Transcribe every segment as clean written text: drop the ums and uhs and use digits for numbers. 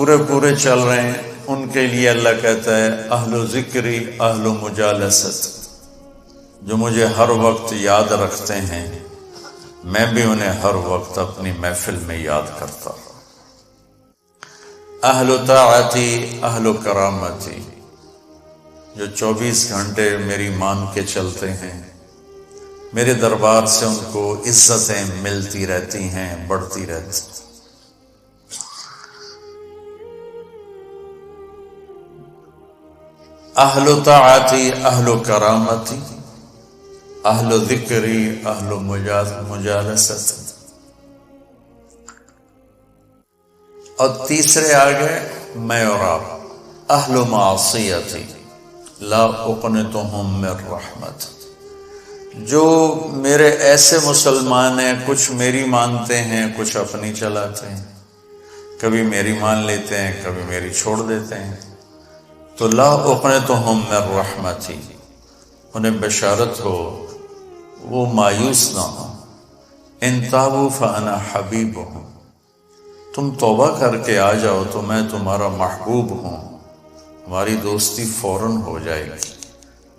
پورے پورے چل رہے ہیں ان کے لیے اللہ کہتا ہے اہل ذکری اہل مجالست، جو مجھے ہر وقت یاد رکھتے ہیں میں بھی انہیں ہر وقت اپنی محفل میں یاد کرتا ہوں۔ اہل طاعتی اہل کرامتی، جو 24 گھنٹے میری مان کے چلتے ہیں، میرے دربار سے ان کو عزتیں ملتی رہتی ہیں، بڑھتی رہتی ہیں۔ اہل طاعتی اہل کرامتی اہل ذکری اہل مجالست۔ اور تیسرے آگے میں اور آپ اہل معصیتی لا اقنطہم من رحمت، جو میرے ایسے مسلمان ہیں، کچھ میری مانتے ہیں کچھ اپنی چلاتے ہیں، کبھی میری مان لیتے ہیں کبھی میری چھوڑ دیتے ہیں، تو لا اقنطہم من رحمتی، انہیں بشارت ہو وہ مایوس نہ ہو۔ ان تابوا فانا حبیبہم، تم توبہ کر کے آ جاؤ تو میں تمہارا محبوب ہوں، ہماری دوستی فوراً ہو جائے گی۔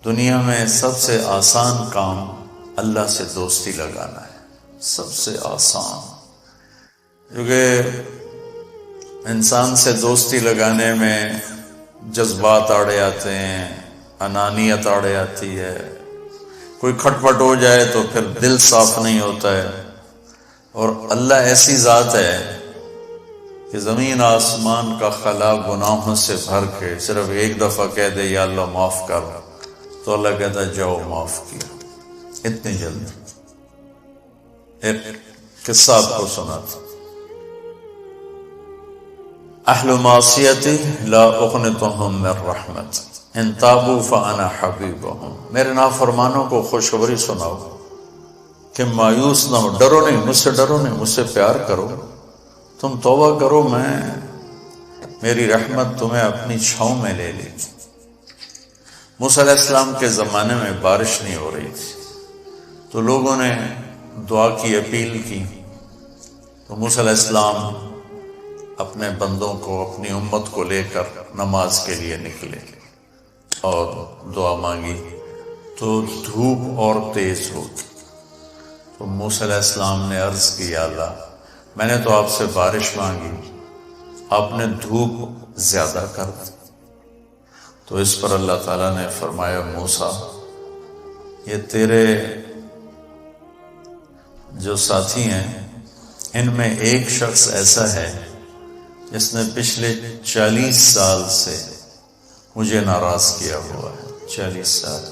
دنیا میں سب سے آسان کام اللہ سے دوستی لگانا ہے، سب سے آسان، کیونکہ انسان سے دوستی لگانے میں جذبات آڑے آتے ہیں، انانیت آڑے آتی ہے، کوئی کھٹ پٹ ہو جائے تو پھر دل صاف نہیں ہوتا ہے۔ اور اللہ ایسی ذات ہے کہ زمین آسمان کا خلا گناہوں سے بھر کے صرف ایک دفعہ کہہ دے یا اللہ معاف کر، تو اللہ کہتا ہے جاؤ معاف کیا، اتنی جلدی۔ ایک قصہ آپ کو سناتا، اہل معصیتی لا اقنطہم من رحمت ان تابوا فانا حبیبہم، میرے نافرمانوں کو خوشخبری سناؤ کہ مایوس نہ ہو، ڈرو نہیں مجھ سے، ڈرو نہیں مجھ سے، پیار کرو، تم توبہ کرو، میری رحمت تمہیں اپنی چھاؤں میں لے لے گی۔ موسیٰ علیہ السلام کے زمانے میں بارش نہیں ہو رہی تھی، تو لوگوں نے دعا کی، اپیل کی، تو موسیٰ علیہ السلام اپنے بندوں کو، اپنی امت کو لے کر نماز کے لیے نکلے اور دعا مانگی، تو دھوپ اور تیز ہو گئی۔ تو موسیٰ علیہ السلام نے عرض کی یا اللہ، میں نے تو آپ سے بارش مانگی، آپ نے دھوپ زیادہ کر دی۔ تو اس پر اللہ تعالیٰ نے فرمایا موسیٰ، یہ تیرے جو ساتھی ہیں ان میں ایک شخص ایسا ہے جس نے پچھلے 40 سال سے مجھے ناراض کیا ہوا ہے، 40 سال،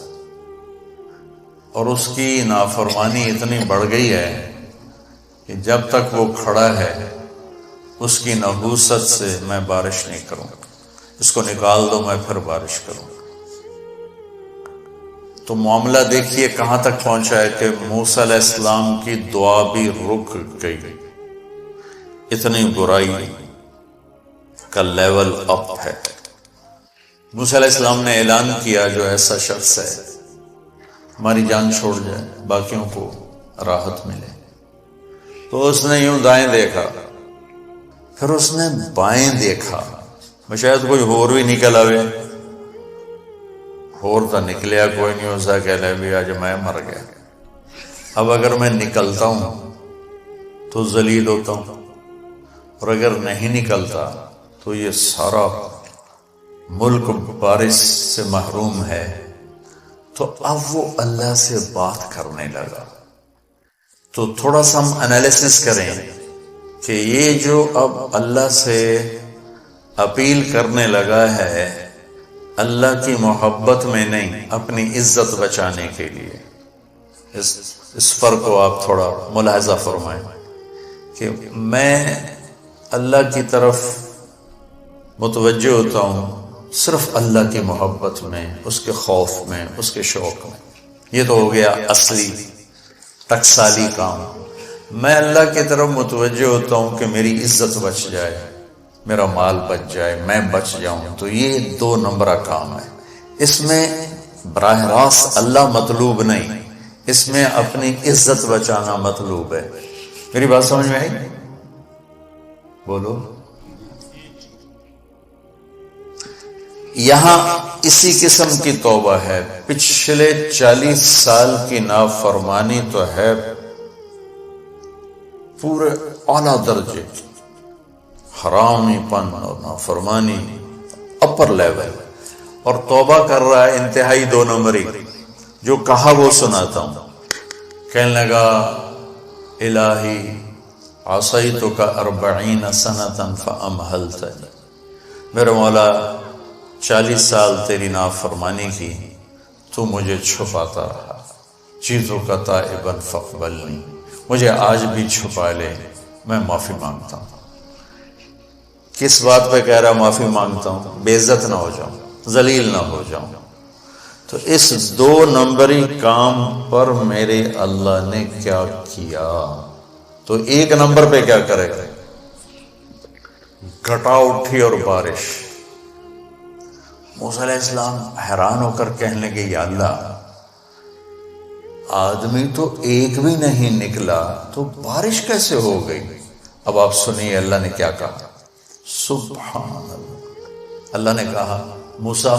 اور اس کی نافرمانی اتنی بڑھ گئی ہے کہ جب تک وہ کھڑا ہے اس کی نحوست سے میں بارش نہیں کروں، اس کو نکال دو میں پھر بارش کروں۔ تو معاملہ دیکھیے کہاں تک پہنچا ہے کہ موسیٰ علیہ السلام کی دعا بھی رک گئی، اتنی برائی کا لیول اپ ہے۔ موسیٰ علیہ السلام نے اعلان کیا جو ایسا شخص ہے ہماری جان چھوڑ جائے، باقیوں کو راحت ملے۔ تو اس نے یوں دائیں دیکھا، پھر اس نے بائیں دیکھا، شاید کوئی ہور بھی نکل آوے، ہور تو نکلیا کوئی نہیں، اسا کہہ لے بھی آج میں مر گیا، اب اگر میں نکلتا ہوں تو ذلیل ہوتا ہوں، اور اگر نہیں نکلتا تو یہ سارا ملک بارش سے محروم ہے۔ تو اب وہ اللہ سے بات کرنے لگا۔ تو تھوڑا سا ہم انالیسس کریں کہ یہ جو اب اللہ سے اپیل کرنے لگا ہے، اللہ کی محبت میں نہیں، اپنی عزت بچانے کے لیے، اس فرق کو آپ تھوڑا ملاحظہ فرمائیں کہ میں اللہ کی طرف متوجہ ہوتا ہوں صرف اللہ کی محبت میں، اس کے خوف میں، اس کے شوق میں، یہ تو ہو گیا اصلی ٹکسالی کام۔ میں اللہ کی طرف متوجہ ہوتا ہوں کہ میری عزت بچ جائے، میرا مال بچ جائے، میں بچ جاؤں، تو یہ 2 نمبرہ کام ہے۔ اس میں براہ راست اللہ مطلوب نہیں، اس میں اپنی عزت بچانا مطلوب ہے۔ میری بات سمجھ میں آئی؟ بولو۔ یہاں اسی قسم کی توبہ ہے، پچھلے 40 سال کی نافرمانی تو ہے پورے اعلیٰ درجے کی، حرامی پن اور نافرمانی اپر لیول، اور توبہ کر رہا ہے انتہائی 2 نمبری۔ جو کہا وہ سناتا ہوں، کہنے لگا الہی عصیتک 40 سنۃ فامہلتنی، میرے مولا 40 سال تیری نافرمانی کی، تو مجھے چھپاتا رہا، جئتک تائبا فاقبلنی، مجھے آج بھی چھپا لے، میں معافی مانگتا ہوں۔ کس بات پہ کہہ رہا معافی مانگتا ہوں؟ بے عزت نہ ہو جاؤں، ذلیل نہ ہو جاؤں۔ تو اس 2 نمبری کام پر میرے اللہ نے کیا کیا؟ تو 1 نمبر پہ کیا کرے گا؟ گھٹا اٹھی اور بارش۔ موسیٰ علیہ السلام حیران ہو کر کہنے لگے یا اللہ، آدمی تو ایک بھی نہیں نکلا تو بارش کیسے ہو گئی؟ اب آپ سنیے اللہ نے کیا کہا۔ سبحان اللہ، اللہ نے کہا موسیٰ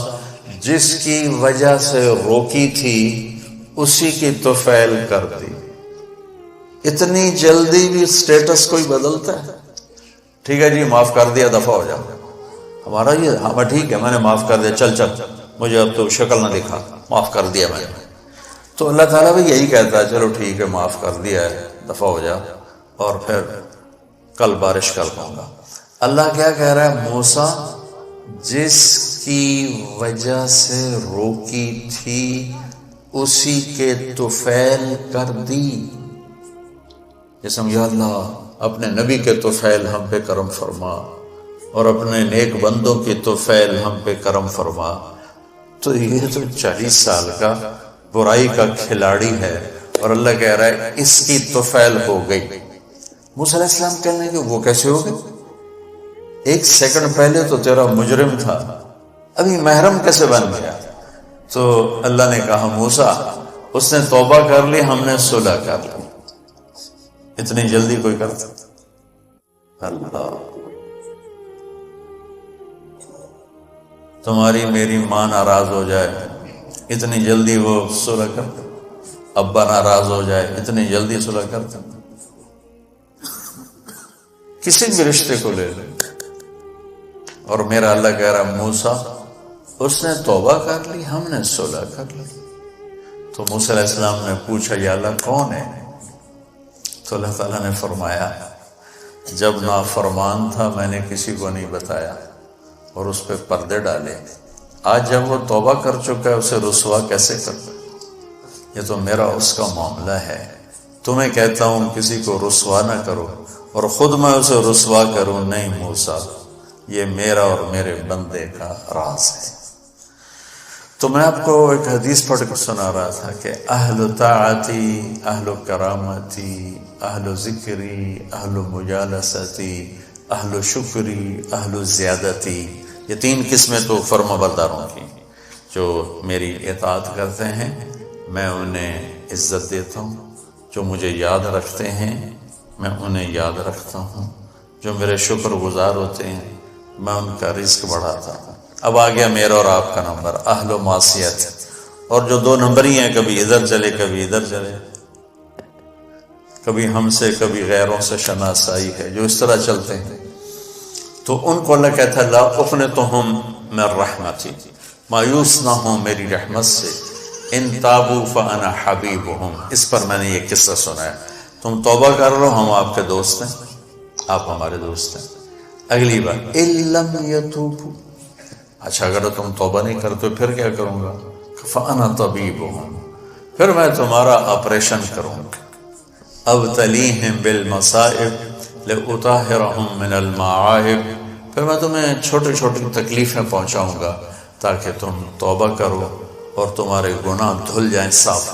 جس کی وجہ سے روکی تھی اسی کی طفیل کر دی۔ اتنی جلدی بھی سٹیٹس کوئی بدلتا ہے؟ ٹھیک ہے جی معاف کر دیا، دفع ہو جاؤ۔ ہمارا یہ ہاں ٹھیک ہے میں نے معاف کر دیا، چل مجھے اب تو شکل نہ دکھا، معاف کر دیا میں نے۔ تو اللہ تعالیٰ بھی یہی کہتا ہے چلو ٹھیک ہے معاف کر دیا ہے، دفع ہو جا، اور پھر کل بارش کر دوں گا۔ اللہ کیا کہہ رہا ہے؟ موسیٰ جس کی وجہ سے روکی تھی اسی کے طفیل کر دی۔ جسم یا اللہ اپنے نبی کے طفیل ہم پہ کرم فرما، اور اپنے نیک بندوں کی طفیل ہم پہ کرم فرما۔ تو یہ تو 40 سال کا برائی کا کھلاڑی ہے، اور اللہ کہہ رہا ہے اس کی طفیل ہو گئی۔ موسیٰ علیہ السلام کہنے کہ وہ کیسے ہو گئی؟ 1 سیکنڈ پہلے تو تیرا مجرم تھا، ابھی محرم کیسے بن گیا؟ تو اللہ نے کہا موسیٰ اس نے توبہ کر لی، ہم نے صلح کر لی۔ اتنی جلدی کوئی کرتا؟ اللہ، تمہاری میری ماں ناراض ہو جائے اتنی جلدی وہ صلح کرتا؟ ابا ناراض ہو جائے اتنی جلدی صلح کرتا؟ کسی بھی رشتے کو لے لیں، اور میرا اللہ کہہ رہا موسیٰ اس نے توبہ کر لی، ہم نے صلح کر لی۔ تو موسیٰ علیہ السلام نے پوچھا یا اللہ کون ہے؟ تو اللہ تعالیٰ نے فرمایا جب نافرمان تھا میں نے کسی کو نہیں بتایا اور اس پہ پردے ڈالے، آج جب وہ توبہ کر چکا ہے اسے رسوا کیسے کرتا؟ یہ تو میرا اس کا معاملہ ہے، تمہیں کہتا ہوں کسی کو رسوا نہ کرو اور خود میں اسے رسوا کروں نہیں موسیٰ، یہ میرا اور میرے بندے کا راز ہے۔ تو میں آپ کو ایک حدیث پڑھ کر سنا رہا تھا کہ اہل طاعتی، اہل کرامتی، اہل ذکری، اہل مجالستی، اہل شکری، اہل زیادتی، یہ 3 قسمیں تو فرما برداروں کی، جو میری اطاعت کرتے ہیں میں انہیں عزت دیتا ہوں، جو مجھے یاد رکھتے ہیں میں انہیں یاد رکھتا ہوں، جو میرے شکر گزار ہوتے ہیں میں ان کا رزق بڑھاتا ہوں۔ اب آ گیا میرا اور آپ کا نمبر، اہل و معصیت، اور جو 2 نمبری ہیں کبھی ادھر چلے کبھی ادھر چلے، کبھی ہم سے کبھی غیروں سے شناسائی ہے، جو اس طرح چلتے ہیں، تو ان کو اللہ کہتا ہے لا اقنطہم من رحمتی، مایوس نہ ہوں میری رحمت سے، ان تابوا فانا حبیبہم۔ اس پر میں نے یہ قصہ سنا ہے، تم توبہ کر رہو ہم آپ کے دوست ہیں، آپ ہمارے دوست ہیں۔ اگلی بات ان لم یتوبوا، اچھا اگر تم توبہ نہیں کرتے پھر کیا کروں گا؟ فانا طبیبہم، پھر میں تمہارا آپریشن کروں گا۔ ابتلیہم بالمصائب لأطہرہم من المعائب، پھر میں تمہیں چھوٹی چھوٹی تکلیفیں پہنچاؤں گا تاکہ تم توبہ کرو اور تمہارے گناہ دھل جائیں، صاف